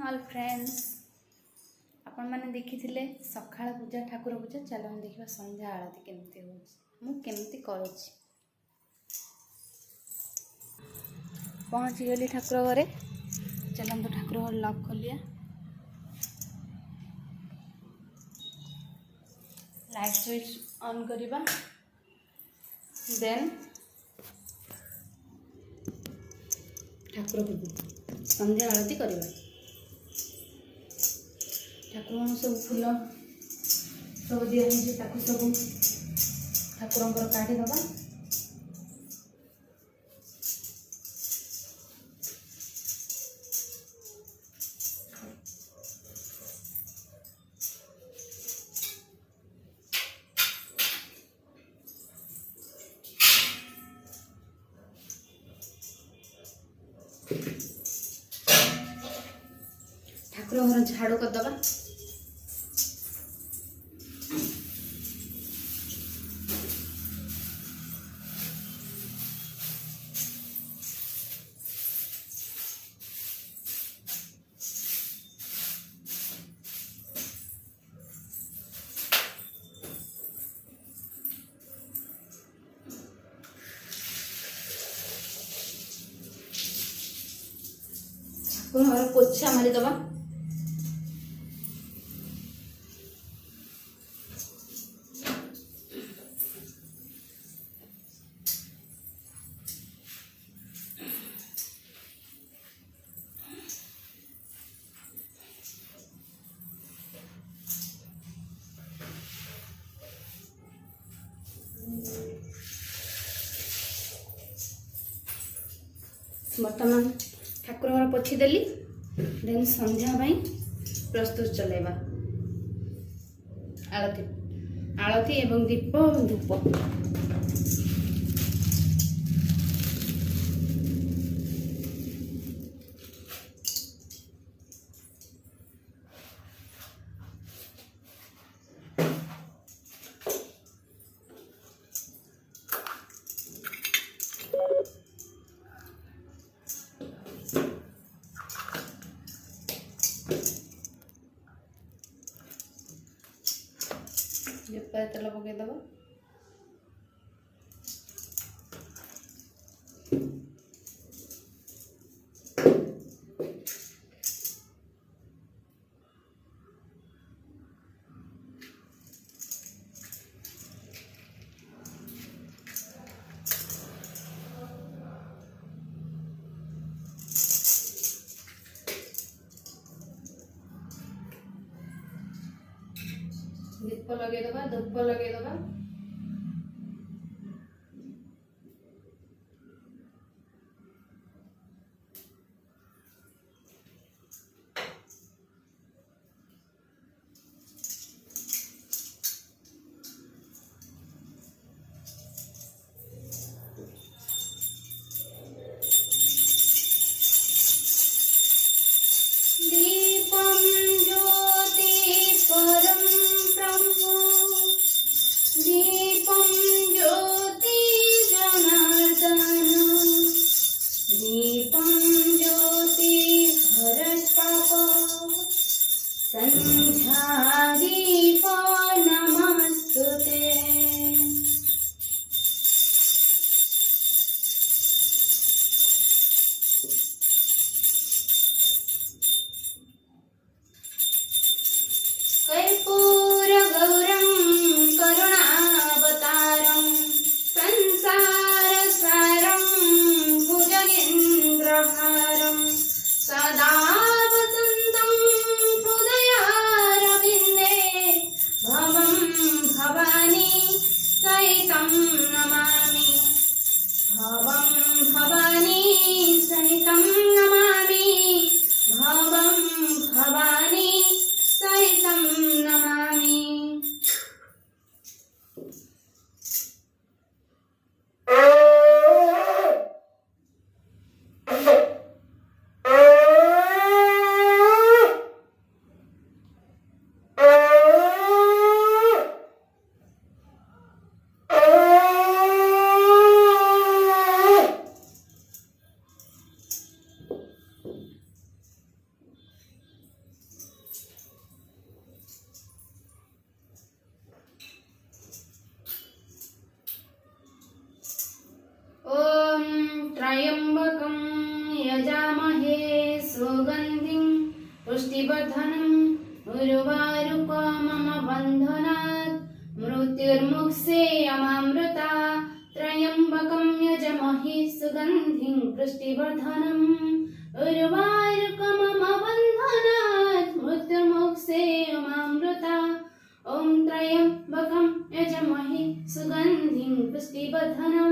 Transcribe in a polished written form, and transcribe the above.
all friends आपण मैंने देखी सकाळ पूजा ठाकुर पूजा चलो हम देखा संध्या आरती केमती हो केमती करुच्ची पहुँची गली ठाकुर घरे चलते ठाकुर घर लॉक खोलिया लाइट स्विच ऑन करिबा देन ठाकुर पूजा संध्या आरती करवा ठाकुर सब फूल सब दिखाई सब ठाकुर काढ़ीदबा ठाकुर घर झाड़ू करदबा घर पोछा मारिदबा बर्तमान ठाकुर घर पोछीदेली देन संध्या प्रस्तुत चलेबा आरती आरती एवं दीप धूप तेल पकईदब दीप लगेदबा धूप लगेदबा दीपम ज्योति परम ब्रह्म दीपम ज्योति जनार्दन दीपम ज्योति हरताप संध्या दीप नमस्तुते कर्पूर गौरं करुणावतारं संसार सारं भुजगेन्द्रहारं सदा वसन्तं हृदयारविन्दे पुष्टिवर्धनम् उर्वारुकमम बन्धनात् मृत्युर्मुक्षेयमामृता त्र्यम्बकं यजमहे सुगन्धिं पुष्टिवर्धनम् उर्वारुकमम बन्धनात् मृत्युर्मुक्षेयमामृता ॐ त्र्यम्बकं यजमहे सुगन्धिं पुष्टिवर्धनम्